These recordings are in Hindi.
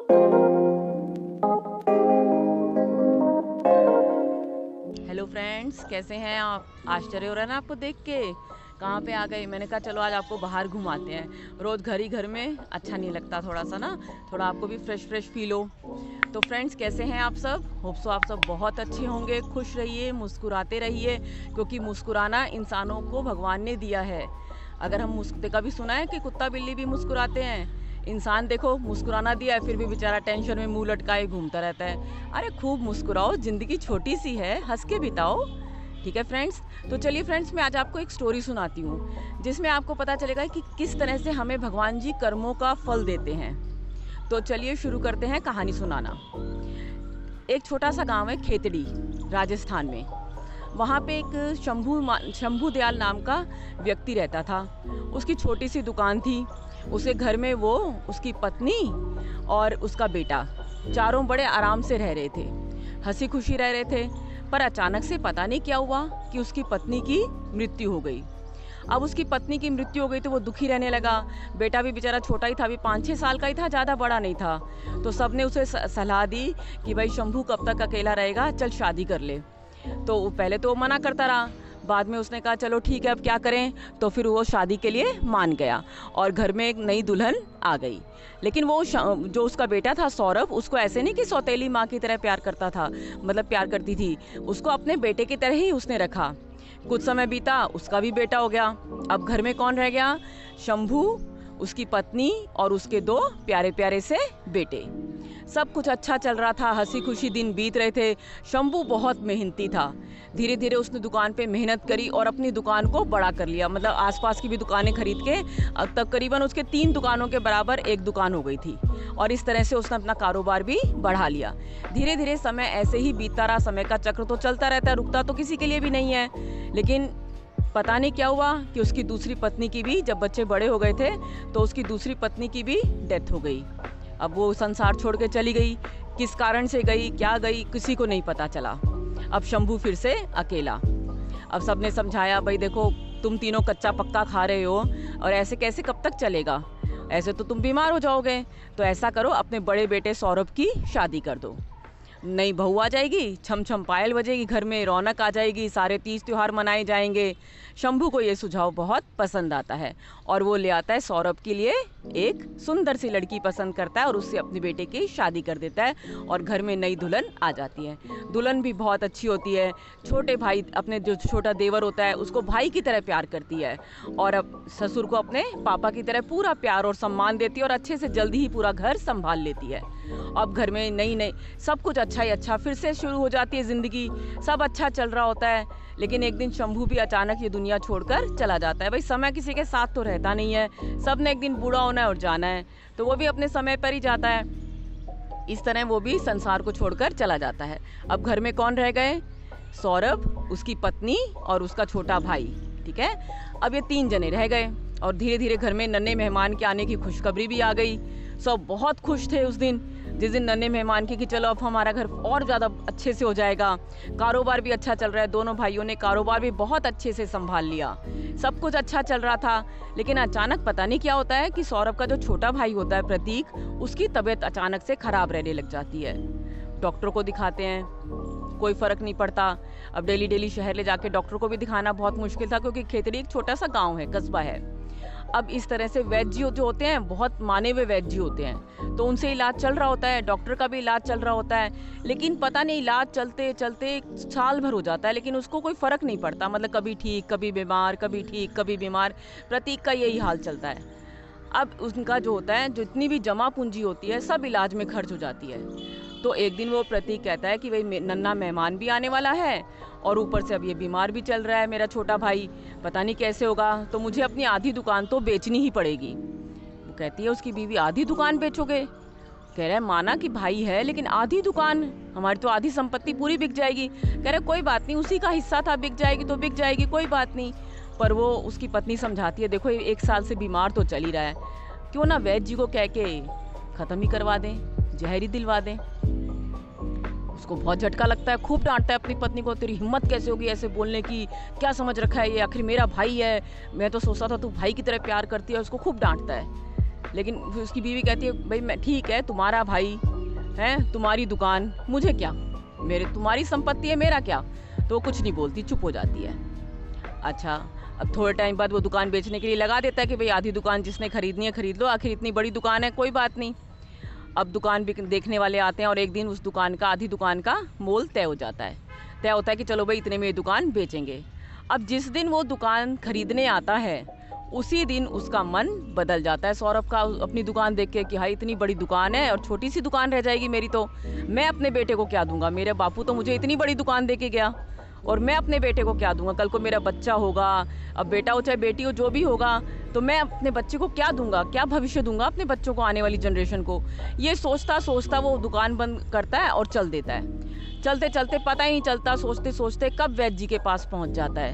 हेलो फ्रेंड्स, कैसे हैं आप? आश्चर्य हो रहा है ना आपको देख के, कहाँ पे आ गए। मैंने कहा चलो आज आपको बाहर घुमाते हैं। रोज़ घर ही घर में अच्छा नहीं लगता, थोड़ा सा ना, थोड़ा आपको भी फ्रेश फ्रेश फील हो। तो फ्रेंड्स, कैसे हैं आप सब? होप सो आप सब बहुत अच्छे होंगे। खुश रहिए, मुस्कुराते रहिए, क्योंकि मुस्कुराना इंसानों को भगवान ने दिया है। अगर हम कभी सुना है कि कुत्ता बिल्ली भी मुस्कुराते हैं? इंसान देखो मुस्कुराना दिया है, फिर भी बेचारा टेंशन में मुंह लटकाए घूमता रहता है। अरे खूब मुस्कुराओ, जिंदगी छोटी सी है, हंस के बिताओ। ठीक है फ्रेंड्स, तो चलिए फ्रेंड्स, मैं आज आपको एक स्टोरी सुनाती हूँ, जिसमें आपको पता चलेगा कि किस तरह से हमें भगवान जी कर्मों का फल देते हैं। तो चलिए शुरू करते हैं कहानी सुनाना। एक छोटा सा गांव है खेतड़ी, राजस्थान में। वहाँ पे एक शंभू दयाल नाम का व्यक्ति रहता था। उसकी छोटी सी दुकान थी। उसे घर में वो, उसकी पत्नी और उसका बेटा, चारों बड़े आराम से रह रहे थे, हंसी खुशी रह रहे थे। पर अचानक से पता नहीं क्या हुआ कि उसकी पत्नी की मृत्यु हो गई। अब उसकी पत्नी की मृत्यु हो गई तो वो दुखी रहने लगा। बेटा भी बेचारा छोटा ही था, अभी 5-6 साल का ही था, ज़्यादा बड़ा नहीं था। तो सबने उसे सलाह दी कि भाई शंभू कब तक अकेला रहेगा, चल शादी कर ले। तो पहले तो वो मना करता रहा, बाद में उसने कहा चलो ठीक है अब क्या करें। तो फिर वो शादी के लिए मान गया और घर में एक नई दुल्हन आ गई। लेकिन वो जो उसका बेटा था सौरभ, उसको ऐसे नहीं कि सौतेली माँ की तरह प्यार करता था, मतलब प्यार करती थी, उसको अपने बेटे की तरह ही उसने रखा। कुछ समय बीता, उसका भी बेटा हो गया। अब घर में कौन रह गया? शंभू, उसकी पत्नी और उसके 2 प्यारे प्यारे से बेटे। सब कुछ अच्छा चल रहा था, हंसी खुशी दिन बीत रहे थे। शंभू बहुत मेहनती था। धीरे धीरे उसने दुकान पे मेहनत करी और अपनी दुकान को बड़ा कर लिया, मतलब आसपास की भी दुकानें खरीद के अब तक करीबन उसके 3 दुकानों के बराबर एक दुकान हो गई थी। और इस तरह से उसने अपना कारोबार भी बढ़ा लिया। धीरे धीरे समय ऐसे ही बीतता रहा। समय का चक्र तो चलता रहता है, रुकता तो किसी के लिए भी नहीं है। लेकिन पता नहीं क्या हुआ कि उसकी दूसरी पत्नी की भी, जब बच्चे बड़े हो गए थे तो उसकी दूसरी पत्नी की भी डेथ हो गई। अब वो संसार छोड़ के चली गई। किस कारण से गई, क्या गई, किसी को नहीं पता चला। अब शंभू फिर से अकेला। अब सबने समझाया, भाई देखो तुम तीनों कच्चा पक्का खा रहे हो और ऐसे कैसे कब तक चलेगा, ऐसे तो तुम बीमार हो जाओगे। तो ऐसा करो, अपने बड़े बेटे सौरभ की शादी कर दो। नई बहू आ जाएगी, छम छम पायल बजेगी, घर में रौनक आ जाएगी, सारे तीज त्योहार मनाए जाएंगे। शंभू को ये सुझाव बहुत पसंद आता है और वो ले आता है सौरभ के लिए एक सुंदर सी लड़की पसंद करता है और उससे अपने बेटे की शादी कर देता है और घर में नई दुल्हन आ जाती है। दुल्हन भी बहुत अच्छी होती है। छोटे भाई, अपने जो छोटा देवर होता है उसको भाई की तरह प्यार करती है और अब ससुर को अपने पापा की तरह पूरा प्यार और सम्मान देती है और अच्छे से जल्दी ही पूरा घर संभाल लेती है। अब घर में नई सब कुछ अच्छा ही अच्छा फिर से शुरू हो जाती है ज़िंदगी। सब अच्छा चल रहा होता है। लेकिन एक दिन शंभू भी अचानक ये दुनिया छोड़कर चला जाता है। भाई समय किसी के साथ तो रहता नहीं है, सब ने एक दिन बूढ़ा होना है और जाना है, तो वो भी अपने समय पर ही जाता है। इस तरह वो भी संसार को छोड़कर चला जाता है। अब घर में कौन रह गए? सौरभ, उसकी पत्नी और उसका छोटा भाई। ठीक है, अब ये 3 जने रह गए और धीरे धीरे घर में नन्हे मेहमान के आने की खुशखबरी भी आ गई। सब बहुत खुश थे उस दिन, जिस दिन नन्हे मेहमान की कि चलो अब हमारा घर और ज़्यादा अच्छे से हो जाएगा। कारोबार भी अच्छा चल रहा है, दोनों भाइयों ने कारोबार भी बहुत अच्छे से संभाल लिया। सब कुछ अच्छा चल रहा था। लेकिन अचानक पता नहीं क्या होता है कि सौरभ का जो छोटा भाई होता है प्रतीक, उसकी तबीयत अचानक से खराब रहने लग जाती है। डॉक्टर को दिखाते हैं, कोई फ़र्क नहीं पड़ता। अब डेली डेली शहर ले जाके डॉक्टर को भी दिखाना बहुत मुश्किल था, क्योंकि खेतड़ी एक छोटा सा गाँव है, कस्बा है। अब इस तरह से वैद्य जो होते हैं, बहुत माने हुए वैद्य होते हैं, तो उनसे इलाज चल रहा होता है, डॉक्टर का भी इलाज चल रहा होता है। लेकिन पता नहीं इलाज चलते चलते साल भर हो जाता है, लेकिन उसको कोई फ़र्क नहीं पड़ता। मतलब कभी ठीक, कभी बीमार, कभी ठीक, कभी बीमार। प्रतीक का यही हाल चलता है। अब उनका जो होता है, जितनी भी जमा पूंजी होती है, सब इलाज में खर्च हो जाती है। तो एक दिन वो प्रतीक कहता है कि भाई नन्हा मेहमान भी आने वाला है और ऊपर से अब ये बीमार भी चल रहा है मेरा छोटा भाई, पता नहीं कैसे होगा, तो मुझे अपनी आधी दुकान तो बेचनी ही पड़ेगी। वो कहती है उसकी बीवी, आधी दुकान बेचोगे? कह रहा है माना कि भाई है, लेकिन आधी दुकान, हमारी तो आधी संपत्ति पूरी बिक जाएगी। कह रहे कोई बात नहीं, उसी का हिस्सा था, बिक जाएगी तो बिक जाएगी, कोई बात नहीं। पर वो उसकी पत्नी समझाती है, देखो 1 साल से बीमार तो चल ही रहा है, क्यों ना वैद्य जी को कह के ख़त्म ही करवा दें, जहर ही दिलवा दें। उसको बहुत झटका लगता है, खूब डांटता है अपनी पत्नी को, तेरी हिम्मत कैसे होगी ऐसे बोलने की, क्या समझ रखा है ये, आखिर मेरा भाई है, मैं तो सोचता था तू भाई की तरह प्यार करती है। उसको खूब डांटता है। लेकिन फिर उसकी बीवी कहती है भाई मैं ठीक है, तुम्हारा भाई है, तुम्हारी दुकान, मुझे क्या, मेरे तुम्हारी संपत्ति है, मेरा क्या। तो वो कुछ नहीं बोलती, चुप हो जाती है। अच्छा, अब थोड़े टाइम बाद वो दुकान बेचने के लिए लगा देता है कि भाई आधी दुकान जिसने खरीदनी है खरीद लो, आखिर इतनी बड़ी दुकान है, कोई बात नहीं। अब दुकान भी देखने वाले आते हैं और एक दिन उस दुकान का, आधी दुकान का मोल तय हो जाता है। तय होता है कि चलो भाई इतने में ये दुकान बेचेंगे। अब जिस दिन वो दुकान खरीदने आता है उसी दिन उसका मन बदल जाता है सौरभ का, अपनी दुकान देख के कि भाई इतनी बड़ी दुकान है और छोटी सी दुकान रह जाएगी मेरी, तो मैं अपने बेटे को क्या दूंगा, मेरे बापू तो मुझे इतनी बड़ी दुकान दे के गया और मैं अपने बेटे को क्या दूंगा, कल को मेरा बच्चा होगा, अब बेटा हो चाहे बेटी हो जो भी होगा, तो मैं अपने बच्चे को क्या दूंगा, क्या भविष्य दूंगा अपने बच्चों को, आने वाली जनरेशन को। ये सोचता सोचता वो दुकान बंद करता है और चल देता है। चलते चलते पता ही नहीं चलता, सोचते सोचते कब वैद्य जी के पास पहुंच जाता है।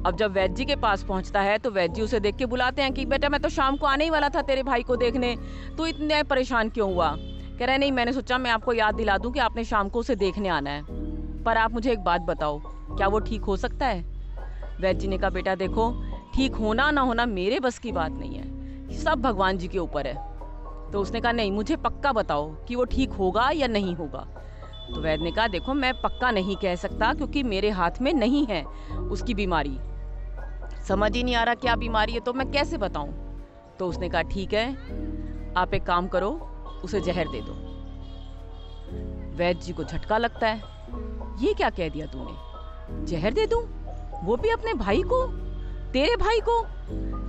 अब जब वैद्य जी के पास पहुंचता है तो वैद्य जी उसे देख के बुलाते हैं कि बेटा मैं तो शाम को आने ही वाला था तेरे भाई को देखने, तू इतने परेशान क्यों हुआ। कह रहा है नहीं, मैंने सोचा मैं आपको याद दिला दूं कि आपने शाम को उसे देखने आना है, पर आप मुझे एक बात बताओ, क्या वो ठीक हो सकता है। वैद्य जी ने कहा बेटा देखो, ठीक होना ना होना मेरे बस की बात नहीं है, सब भगवान जी के ऊपर है। तो उसने कहा नहीं, मुझे पक्का बताओ कि वो ठीक होगा या नहीं होगा। तो वैद्य ने कहा देखो मैं पक्का नहीं कह सकता क्योंकि मेरे हाथ में नहीं है उसकी बीमारी, समझ ही नहीं आ रहा क्या बीमारी है, तो मैं कैसे बताऊं। तो उसने कहा ठीक है, आप एक काम करो, उसे जहर दे दो। वैद्य जी को झटका लगता है, ये क्या कह दिया तूने, जहर दे दूं, वो भी अपने भाई को, तेरे भाई को,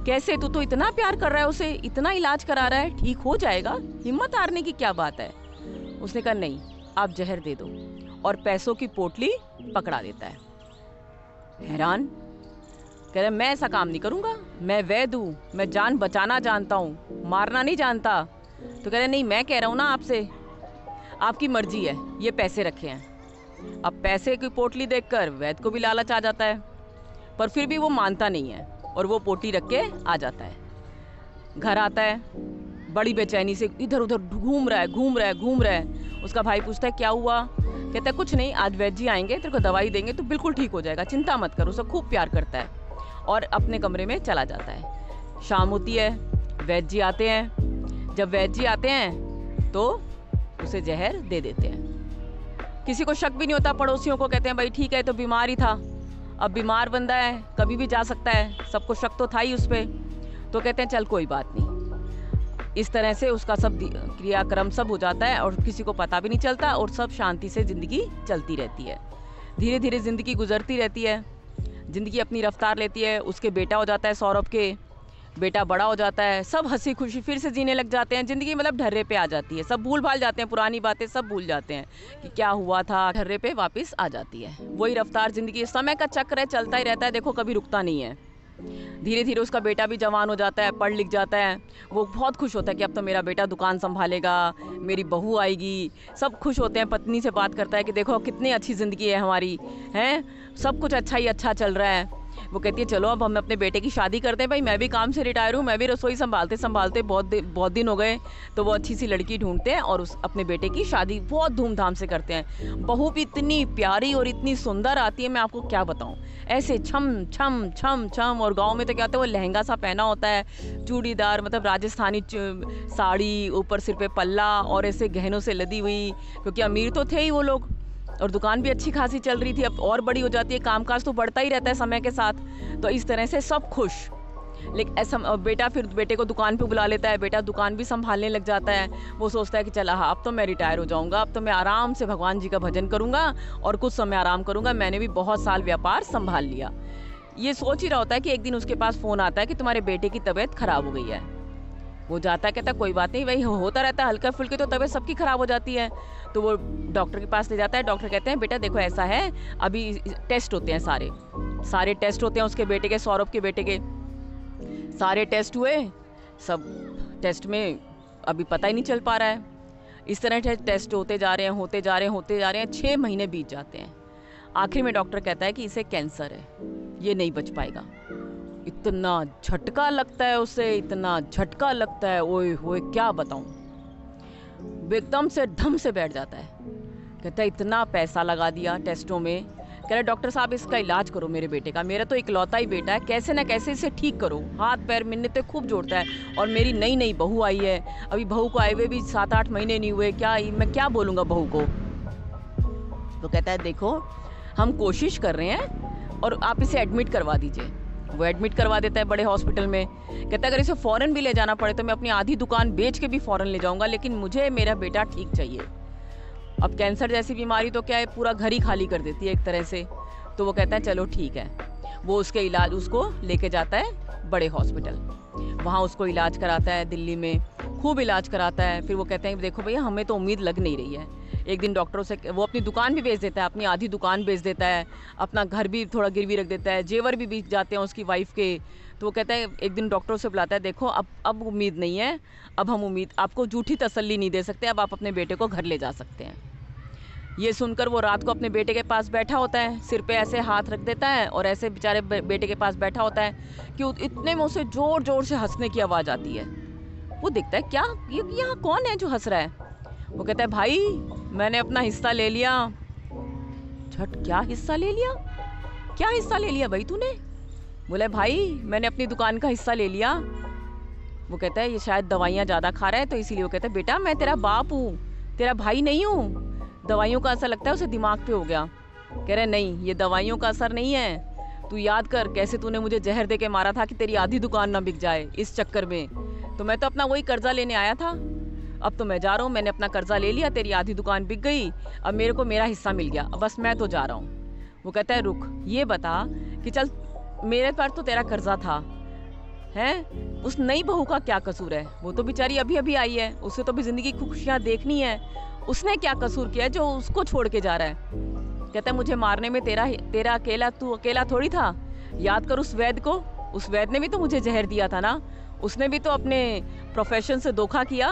कैसे, तू तो इतना प्यार कर रहा है उसे, इतना इलाज करा रहा है, ठीक हो जाएगा, हिम्मत हारने की क्या बात है। उसने कहा नहीं, आप जहर दे दो, और पैसों की पोटली पकड़ा देता है। हैरान, कह रहे मैं ऐसा काम नहीं करूंगा, मैं वैद्य हूं, मैं जान बचाना जानता हूं, मारना नहीं जानता। तो कह रहे नहीं, मैं कह रहा हूं ना आपसे, आपकी मर्जी है, ये पैसे रखे हैं। अब पैसे की पोटली देखकर वैद्य को भी लालच आ जाता है, पर फिर भी वो मानता नहीं है और वो पोटली रख के आ जाता है। घर आता है, बड़ी बेचैनी से इधर उधर घूम रहा है। उसका भाई पूछता है क्या हुआ, कहता है कुछ नहीं, आज वैद्य जी आएंगे, तेरे को दवाई देंगे तो बिल्कुल ठीक हो जाएगा, चिंता मत कर। उसे खूब प्यार करता है और अपने कमरे में चला जाता है। शाम होती है, वैद्य जी आते हैं। जब वैद्य जी आते हैं तो उसे जहर दे देते हैं। किसी को शक भी नहीं होता, पड़ोसियों को कहते हैं भाई ठीक है तो बीमार ही था, अब बीमार बंदा है कभी भी जा सकता है, सबको शक तो था ही उस पर। तो कहते हैं चल कोई बात नहीं। इस तरह से उसका सब क्रियाक्रम सब हो जाता है और किसी को पता भी नहीं चलता और सब शांति से जिंदगी चलती रहती है। धीरे धीरे जिंदगी गुजरती रहती है, जिंदगी अपनी रफ्तार लेती है। उसके बेटा हो जाता है, सौरभ के बेटा बड़ा हो जाता है, सब हंसी खुशी फिर से जीने लग जाते हैं। जिंदगी मतलब ढर्रे पे आ जाती है, सब भूल भाल जाते हैं, पुरानी बातें सब भूल जाते हैं कि क्या हुआ था, ढर्रे पे वापस आ जाती है। वही रफ्तार जिंदगी, समय का चक्र है, चलता ही रहता है, देखो कभी रुकता नहीं है। धीरे धीरे उसका बेटा भी जवान हो जाता है, पढ़ लिख जाता है, वो बहुत खुश होता है कि अब तो मेरा बेटा दुकान संभालेगा, मेरी बहू आएगी। सब खुश होते हैं, पत्नी से बात करता है कि देखो कितनी अच्छी ज़िंदगी है हमारी, हैं सब कुछ अच्छा ही अच्छा चल रहा है। वो कहती है चलो अब हम अपने बेटे की शादी करते हैं, भाई मैं भी काम से रिटायर हूँ, मैं भी रसोई संभालते संभालते बहुत दिन हो गए। तो वो अच्छी सी लड़की ढूंढते हैं और उस अपने बेटे की शादी बहुत धूमधाम से करते हैं। बहू भी इतनी प्यारी और इतनी सुंदर आती है, मैं आपको क्या बताऊँ, ऐसे छम छम छम छम। और गाँव में तो क्या होता है, वो लहंगा सा पहना होता है, चूड़ीदार मतलब राजस्थानी साड़ी, ऊपर सिर पे पल्ला और ऐसे गहनों से लदी हुई, क्योंकि अमीर तो थे ही वो लोग और दुकान भी अच्छी खासी चल रही थी। अब और बड़ी हो जाती है, कामकाज तो बढ़ता ही रहता है समय के साथ। तो इस तरह से सब खुश। लेकिन ऐसा बेटा फिर बेटे को दुकान पे बुला लेता है, बेटा दुकान भी संभालने लग जाता है। वो सोचता है कि चला हाँ अब तो मैं रिटायर हो जाऊंगा, अब तो मैं आराम से भगवान जी का भजन करूंगा और कुछ समय आराम करूंगा, मैंने भी बहुत साल व्यापार संभाल लिया। ये सोच ही रहा होता है कि एक दिन उसके पास फोन आता है कि तुम्हारे बेटे की तबीयत खराब हो गई है। वो जाता है, कहता कोई बात नहीं, वही होता रहता है, हल्का फुल्की तो तबीयत सबकी खराब हो जाती है। तो वो डॉक्टर के पास ले जाता है। डॉक्टर कहते हैं बेटा देखो ऐसा है, अभी टेस्ट होते हैं, सारे टेस्ट होते हैं उसके बेटे के, सौरभ के बेटे के सारे टेस्ट हुए। सब टेस्ट में अभी पता ही नहीं चल पा रहा है। इस तरह टेस्ट होते जा रहे हैं, 6 महीने बीत जाते हैं। आखिर में डॉक्टर कहता है कि इसे कैंसर है, ये नहीं बच पाएगा। इतना झटका लगता है उसे, इतना झटका लगता है, ओए होए क्या बताऊं। एकदम से धम से बैठ जाता है। कहता है इतना पैसा लगा दिया टेस्टों में, कह रहे डॉक्टर साहब इसका इलाज करो मेरे बेटे का, मेरा तो इकलौता ही बेटा है, कैसे ना कैसे इसे ठीक करो। हाथ पैर मिन्नतें खूब जोड़ता है, और मेरी नई नई बहू आई है, अभी बहू को आए हुए भी 7-8 महीने नहीं हुए, मैं क्या बोलूँगा बहू को। तो कहता है देखो हम कोशिश कर रहे हैं और आप इसे एडमिट करवा दीजिए। वो एडमिट करवा देता है बड़े हॉस्पिटल में। कहता है अगर इसे फ़ौरन भी ले जाना पड़े तो मैं अपनी आधी दुकान बेच के भी फ़ौरन ले जाऊंगा, लेकिन मुझे मेरा बेटा ठीक चाहिए। अब कैंसर जैसी बीमारी तो क्या है, पूरा घर ही खाली कर देती है एक तरह से। तो वो कहता है चलो ठीक है। वो उसको लेके जाता है बड़े हॉस्पिटल, वहाँ उसको इलाज कराता है, दिल्ली में खूब इलाज कराता है। फिर वो कहते हैं देखो भैया हमें तो उम्मीद लग नहीं रही है। एक दिन डॉक्टरों से वो अपनी दुकान भी बेच देता है, अपनी आधी दुकान बेच देता है, अपना घर भी थोड़ा गिरवी रख देता है, जेवर भी बिक जाते हैं उसकी वाइफ के। तो वो कहता है एक दिन डॉक्टरों से बुलाता है देखो अब उम्मीद नहीं है, अब हम आपको झूठी तसल्ली नहीं दे सकते, अब आप अपने बेटे को घर ले जा सकते हैं। ये सुनकर वो रात को अपने बेटे के पास बैठा होता है, सिर पे ऐसे हाथ रख देता है और ऐसे बेचारे बेटे के पास बैठा होता है कि इतने में उसे जोर जोर से हंसने की आवाज़ आती है। वो देखता है क्या ये यहाँ कौन है जो हंस रहा है। वो कहता है भाई मैंने अपना हिस्सा ले लिया। झट क्या हिस्सा ले लिया, क्या हिस्सा ले लिया भाई तूने? बोले भाई मैंने अपनी दुकान का हिस्सा ले लिया। वो कहता है ये शायद दवाइयाँ ज़्यादा खा रहा है तो इसीलिए। वो कहता है बेटा मैं तेरा बाप हूँ, तेरा भाई नहीं हूँ। दवाइयों का असर लगता है उसे दिमाग पे हो गया। कह रहे नहीं ये दवाइयों का असर नहीं है, तू याद कर कैसे तूने मुझे जहर दे के मारा था कि तेरी आधी दुकान ना बिक जाए इस चक्कर में। तो मैं तो अपना वही कर्जा लेने आया था, अब तो मैं जा रहा हूँ, मैंने अपना कर्जा ले लिया, तेरी आधी दुकान बिक गई, अब मेरे को मेरा हिस्सा मिल गया, बस मैं तो जा रहा हूँ। वो कहता है रुक ये बता कि चल मेरे पर तो तेरा कर्जा था है, उस नई बहू का क्या कसूर है? वो तो बेचारी अभी अभी आई है, उसे तो भी जिंदगी की खुशियाँ देखनी है, उसने क्या कसूर किया है जो उसको छोड़ के जा रहा है? कहता है मुझे मारने में तेरा तू अकेला थोड़ी था, याद कर उस वैद्य को, उस वैद्य ने भी तो मुझे जहर दिया था ना, उसने भी तो अपने प्रोफेशन से धोखा किया,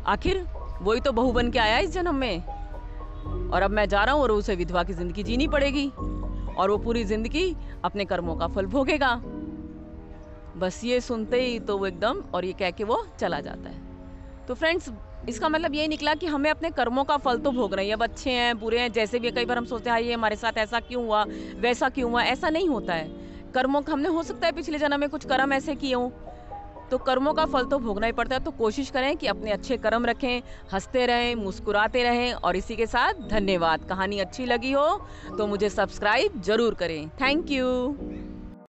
आखिर वही तो बहू बन के आया इस जन्म में। और अब मैं जा रहा हूँ और उसे विधवा की जिंदगी जीनी पड़ेगी और वो पूरी जिंदगी अपने कर्मों का फल भोगेगा। बस ये सुनते ही तो वो एकदम और ये कह के वो चला जाता है। तो फ्रेंड्स इसका मतलब ये निकला कि हमें अपने कर्मों का फल तो भोगना ही है। अब अच्छे हैं बुरे हैं जैसे भी, कई बार हम सोचते हैं ये हमारे साथ ऐसा क्यों हुआ वैसा क्यों हुआ, ऐसा नहीं होता है। कर्मों का हमने हो सकता है पिछले जन्म में कुछ कर्म ऐसे किए हों, तो कर्मों का फल तो भोगना ही पड़ता है। तो कोशिश करें कि अपने अच्छे कर्म रखें, हंसते रहें, मुस्कुराते रहें। और इसी के साथ धन्यवाद। कहानी अच्छी लगी हो तो मुझे सब्सक्राइब जरूर करें। Thank you.